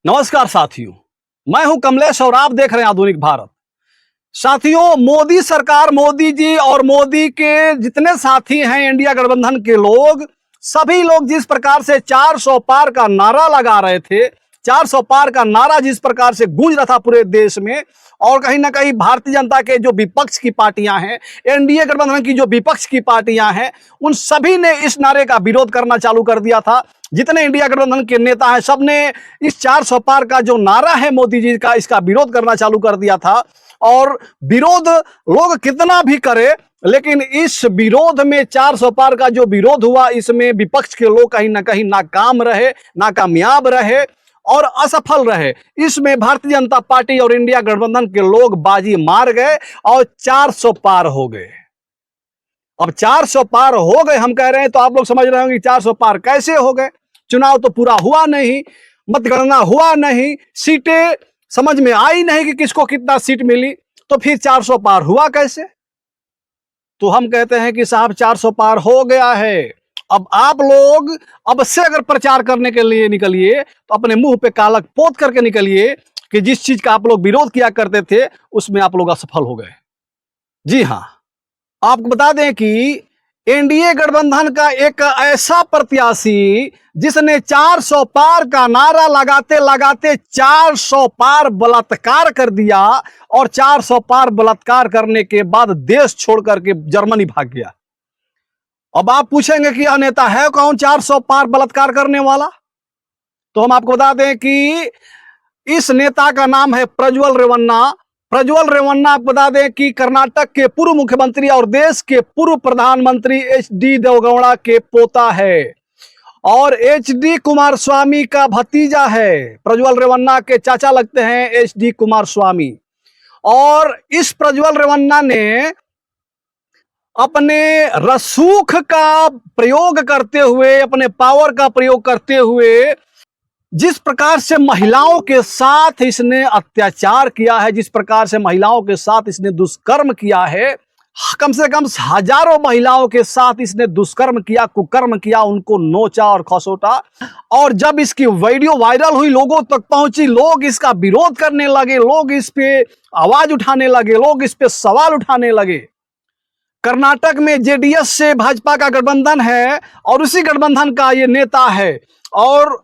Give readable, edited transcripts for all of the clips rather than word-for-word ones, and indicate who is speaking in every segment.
Speaker 1: नमस्कार साथियों, मैं हूं कमलेश और आप देख रहे हैं आधुनिक भारत। साथियों, मोदी सरकार, मोदी जी और मोदी के जितने साथी हैं इंडिया गठबंधन के लोग, सभी लोग जिस प्रकार से 400 पार का नारा लगा रहे थे, 400 पार का नारा जिस प्रकार से गूंज रहा था पूरे देश में, और कहीं ना कहीं भारतीय जनता के जो विपक्ष की पार्टियां हैं, एनडीए गठबंधन की जो विपक्ष की पार्टियां हैं, उन सभी ने इस नारे का विरोध करना चालू कर दिया था। जितने इंडिया गठबंधन के नेता हैं, सबने इस 400 पार का जो नारा है मोदी जी का, इसका विरोध करना चालू कर दिया था। और विरोध लोग कितना भी करे, लेकिन इस विरोध में 400 पार का जो विरोध हुआ, इसमें विपक्ष के लोग कहीं ना कहीं नाकाम रहे, नाकामयाब रहे और असफल रहे। इसमें भारतीय जनता पार्टी और इंडिया गठबंधन के लोग बाजी मार गए और 400 पार हो गए। अब 400 पार हो गए हम कह रहे हैं, तो आप लोग समझ रहे होंगे 400 पार कैसे हो गए। चुनाव तो पूरा हुआ नहीं, मतगणना हुआ नहीं, सीटें समझ में आई नहीं कि किसको कितना सीट मिली, तो फिर 400 पार हुआ कैसे। तो हम कहते हैं कि साहब 400 पार हो गया है। अब आप लोग अब से अगर प्रचार करने के लिए निकलिए तो अपने मुंह पे कालक पोत करके निकलिए कि जिस चीज का आप लोग विरोध किया करते थे उसमें आप लोग असफल हो गए। जी हां, आपको बता दें कि एनडीए गठबंधन का एक ऐसा प्रत्याशी जिसने 400 पार का नारा लगाते लगाते 400 पार बलात्कार कर दिया, और 400 पार बलात्कार करने के बाद देश छोड़ करके जर्मनी भाग गया। अब आप पूछेंगे कि यह नेता है कौन 400 पार बलात्कार करने वाला? तो हम आपको बता दें कि इस नेता का नाम है प्रज्वल रेवन्ना। प्रज्वल रेवन्ना, आपको बता दें कि कर्नाटक के पूर्व मुख्यमंत्री और देश के पूर्व प्रधानमंत्री एच.डी. देवेगौड़ा के पोता है और एच.डी. कुमारस्वामी का भतीजा है। प्रज्वल रेवन्ना के चाचा लगते हैं एच.डी. कुमारस्वामी। और इस प्रज्वल रेवन्ना ने अपने रसूख का प्रयोग करते हुए, अपने पावर का प्रयोग करते हुए जिस प्रकार से महिलाओं के साथ इसने अत्याचार किया है, जिस प्रकार से महिलाओं के साथ इसने दुष्कर्म किया है, कम से कम हजारों महिलाओं के साथ इसने दुष्कर्म किया, कुकर्म किया, उनको नोचा और खसोटा। और जब इसकी वीडियो वायरल हुई, लोगों तक पहुंची, लोग इसका विरोध करने लगे, लोग इस पे आवाज उठाने लगे, लोग इस पे सवाल उठाने लगे। कर्नाटक में जेडीएस से भाजपा का गठबंधन है और उसी गठबंधन का ये नेता है। और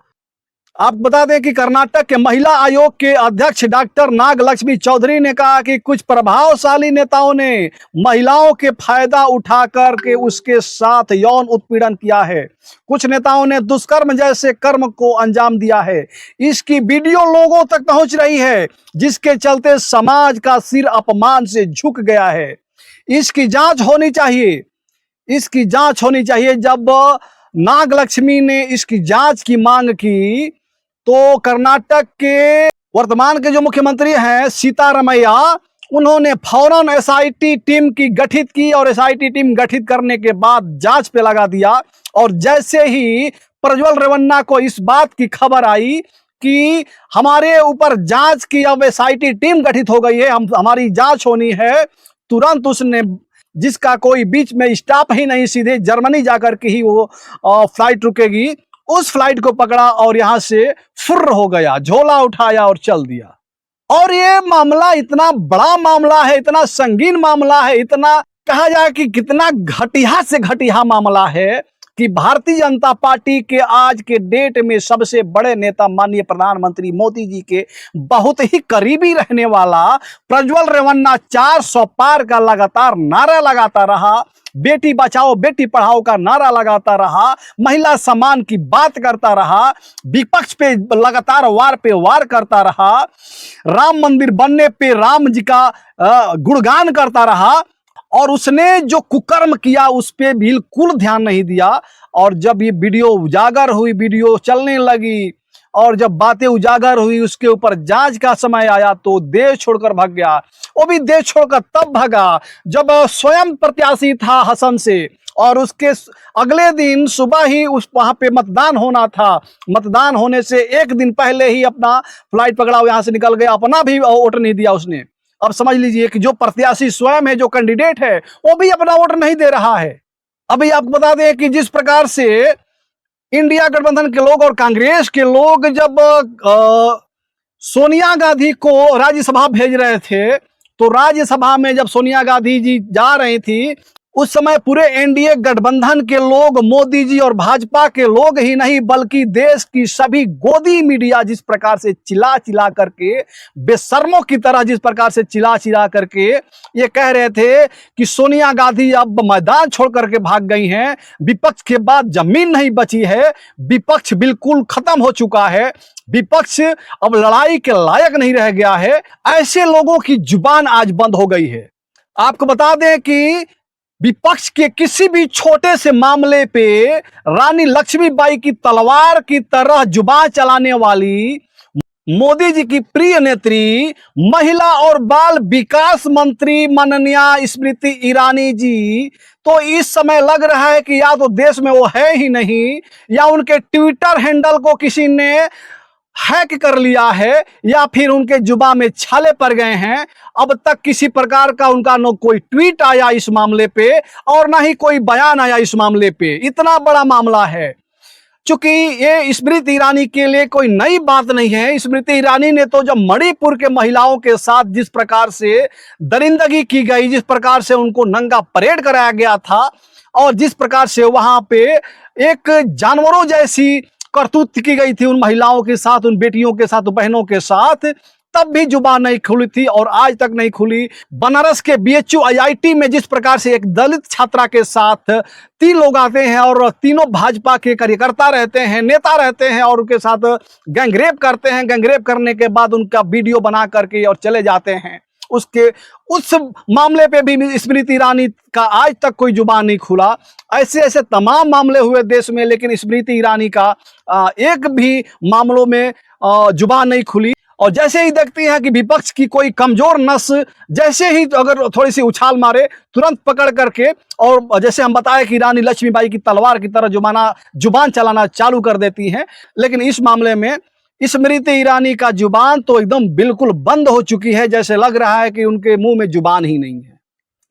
Speaker 1: आप बता दें कि कर्नाटक के महिला आयोग के अध्यक्ष डॉक्टर नागलक्ष्मी चौधरी ने कहा कि कुछ प्रभावशाली नेताओं ने महिलाओं के फायदा उठाकर के उसके साथ यौन उत्पीड़न किया है। कुछ नेताओं ने दुष्कर्म जैसे कर्म को अंजाम दिया है। इसकी वीडियो लोगों तक पहुंच रही है, जिसके चलते समाज का सिर अपमान से झुक गया है। इसकी जांच होनी चाहिए, इसकी जांच होनी चाहिए। जब नागलक्ष्मी ने इसकी जांच की मांग की तो कर्नाटक के वर्तमान के जो मुख्यमंत्री हैं सीतारमैया, उन्होंने फौरन एसआईटी टीम की गठित की और एसआईटी टीम गठित करने के बाद जांच पे लगा दिया। और जैसे ही प्रज्वल रेवन्ना को इस बात की खबर आई कि हमारे ऊपर जांच की अब एसआईटी टीम गठित हो गई है, हमारी जांच होनी है, तुरंत उसने, जिसका कोई बीच में स्टॉप ही नहीं, सीधे जर्मनी जाकर के ही वो फ्लाइट रुकेगी, उस फ्लाइट को पकड़ा और यहां से फुर्र हो गया, झोला उठाया और चल दिया। और ये मामला इतना बड़ा मामला है, इतना संगीन मामला है, इतना कहा जाए कि कितना घटिया से घटिया मामला है कि भारतीय जनता पार्टी के आज के डेट में सबसे बड़े नेता माननीय प्रधानमंत्री मोदी जी के बहुत ही करीबी रहने वाला प्रज्वल रेवन्ना 400 पार का लगातार नारा लगाता रहा, बेटी बचाओ बेटी पढ़ाओ का नारा लगाता रहा, महिला सम्मान की बात करता रहा, विपक्ष पे लगातार वार पे वार करता रहा, राम मंदिर बनने पे राम जी का गुणगान करता रहा, और उसने जो कुकर्म किया उस पे बिल्कुल ध्यान नहीं दिया। और जब ये वीडियो उजागर हुई, वीडियो चलने लगी और जब बातें उजागर हुई, उसके ऊपर जांच का समय आया तो देश छोड़कर भाग गया। वो भी देश छोड़कर तब भागा जब स्वयं प्रत्याशी था हसन से, और उसके अगले दिन सुबह ही उस वहां पे मतदान होना था। मतदान होने से एक दिन पहले ही अपना फ्लाइट पकड़ा, यहां से निकल गया, अपना भी वोट नहीं दिया उसने। अब समझ लीजिए कि जो प्रत्याशी स्वयं है, जो कैंडिडेट है, वो भी अपना वोट नहीं दे रहा है। अभी आपको बता दें कि जिस प्रकार से इंडिया गठबंधन के लोग और कांग्रेस के लोग जब सोनिया गांधी को राज्यसभा भेज रहे थे, तो राज्यसभा में जब सोनिया गांधी जी जा रही थी, उस समय पूरे एनडीए गठबंधन के लोग, मोदी जी और भाजपा के लोग ही नहीं बल्कि देश की सभी गोदी मीडिया जिस प्रकार से चिल्ला चिल्ला करके, बेशर्मों की तरह जिस प्रकार से चिल्ला चिल्ला करके ये कह रहे थे कि सोनिया गांधी अब मैदान छोड़ करके भाग गई हैं, विपक्ष के बाद जमीन नहीं बची है, विपक्ष बिल्कुल खत्म हो चुका है, विपक्ष अब लड़ाई के लायक नहीं रह गया है। ऐसे लोगों की जुबान आज बंद हो गई है। आपको बता दें कि विपक्ष के किसी भी छोटे से मामले पे रानी लक्ष्मीबाई की तलवार की तरह जुबान चलाने वाली मोदी जी की प्रिय नेत्री, महिला और बाल विकास मंत्री माननीय स्मृति ईरानी जी, तो इस समय लग रहा है कि या तो देश में वो है ही नहीं, या उनके ट्विटर हैंडल को किसी ने हैक कर लिया है, या फिर उनके जुबा में छाले पड़ गए हैं। अब तक किसी प्रकार का उनका न कोई ट्वीट आया इस मामले पे और ना ही कोई बयान आया इस मामले पे। इतना बड़ा मामला है। चूंकि ये स्मृति ईरानी के लिए कोई नई बात नहीं है। स्मृति ईरानी ने तो जब मणिपुर के महिलाओं के साथ जिस प्रकार से दरिंदगी की गई, जिस प्रकार से उनको नंगा परेड कराया गया था और जिस प्रकार से वहां पे एक जानवरों जैसी करतूत की गई थी उन महिलाओं के साथ, उन बेटियों के साथ, बहनों के साथ, तब भी जुबान नहीं खुली थी और आज तक नहीं खुली। बनारस के बीएचयू आईआईटी में जिस प्रकार से एक दलित छात्रा के साथ 3 लोग आते हैं और तीनों भाजपा के कार्यकर्ता रहते हैं, नेता रहते हैं और उनके साथ गैंगरेप करते हैं। गैंगरेप करने के बाद उनका वीडियो बना करके और चले जाते हैं। उस मामले पे भी स्मृति ईरानी का आज तक कोई जुबान नहीं खुला। ऐसे ऐसे तमाम मामले हुए देश में, लेकिन स्मृति ईरानी का एक भी मामलों में जुबान नहीं खुली। और जैसे ही देखती हैं कि विपक्ष की कोई कमजोर नस जैसे ही अगर थोड़ी सी उछाल मारे, तुरंत पकड़ करके, और जैसे हम बताए कि रानी लक्ष्मीबाई की तलवार की तरह जुबान चलाना चालू कर देती हैं। लेकिन इस मामले में स्मृति ईरानी का जुबान तो एकदम बिल्कुल बंद हो चुकी है। जैसे लग रहा है कि उनके मुंह में जुबान ही नहीं है।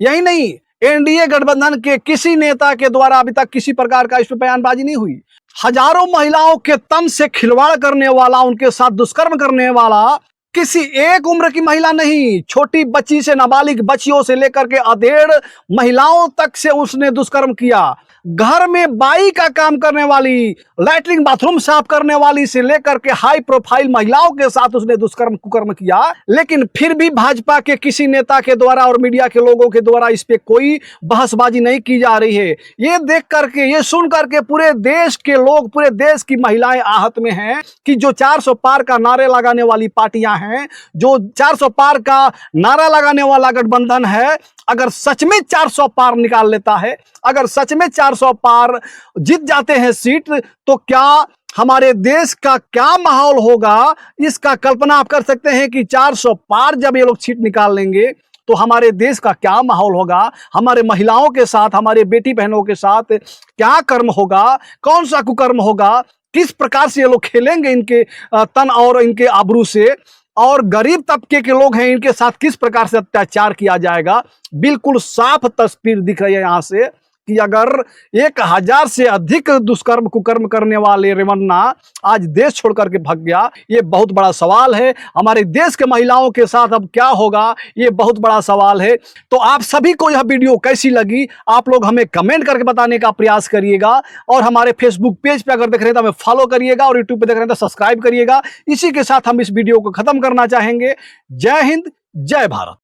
Speaker 1: यही नहीं, एनडीए गठबंधन के किसी नेता के द्वारा अभी तक किसी प्रकार का इस पर बयानबाजी नहीं हुई। हजारों महिलाओं के तन से खिलवाड़ करने वाला, उनके साथ दुष्कर्म करने वाला किसी एक उम्र की महिला नहीं, छोटी बच्ची से, नाबालिग बच्चियों से लेकर के अधेड़ महिलाओं तक से उसने दुष्कर्म किया। घर में बाई का काम करने वाली, लैट्रिन बाथरूम साफ करने वाली से लेकर के हाई प्रोफाइल महिलाओं के साथ उसने दुष्कर्म कुकर्म किया। लेकिन फिर भी भाजपा के किसी नेता के द्वारा और मीडिया के लोगों के द्वारा इस पे कोई बहसबाजी नहीं की जा रही है। ये देख करके, ये सुन करके पूरे देश के लोग, पूरे देश की महिलाएं आहत में हैं कि जो 400 पार का नारे लगाने वाली पार्टियां हैं, जो 400 पार का नारा लगाने वाला गठबंधन है, अगर सच में 400 पार निकाल लेता है, अगर सच में 400 पार जीत जाते हैं सीट, तो क्या हमारे देश का क्या माहौल होगा, इसका कल्पना आप कर सकते हैं कि 400 पार जब ये लोग सीट निकाल लेंगे तो हमारे देश का क्या माहौल होगा, हमारे महिलाओं के साथ, हमारे बेटी बहनों के साथ क्या कर्म होगा, कौन सा कुकर्म होगा, किस प्रकार से ये लोग खेलेंगे इनके तन और इनके आबरू से, और गरीब तबके के लोग हैं इनके साथ किस प्रकार से अत्याचार किया जाएगा। बिल्कुल साफ तस्वीर दिख रही है यहाँ से कि अगर 1000 से अधिक दुष्कर्म कुकर्म करने वाले रेवन्ना आज देश छोड़ करके भाग गया, ये बहुत बड़ा सवाल है। हमारे देश के महिलाओं के साथ अब क्या होगा, ये बहुत बड़ा सवाल है। तो आप सभी को यह वीडियो कैसी लगी, आप लोग हमें कमेंट करके बताने का प्रयास करिएगा। और हमारे फेसबुक पेज पे अगर देख रहे हैं तो हमें फॉलो करिएगा, और यूट्यूब पे देख रहे हैं तो सब्सक्राइब करिएगा। इसी के साथ हम इस वीडियो को खत्म करना चाहेंगे। जय हिंद, जय भारत।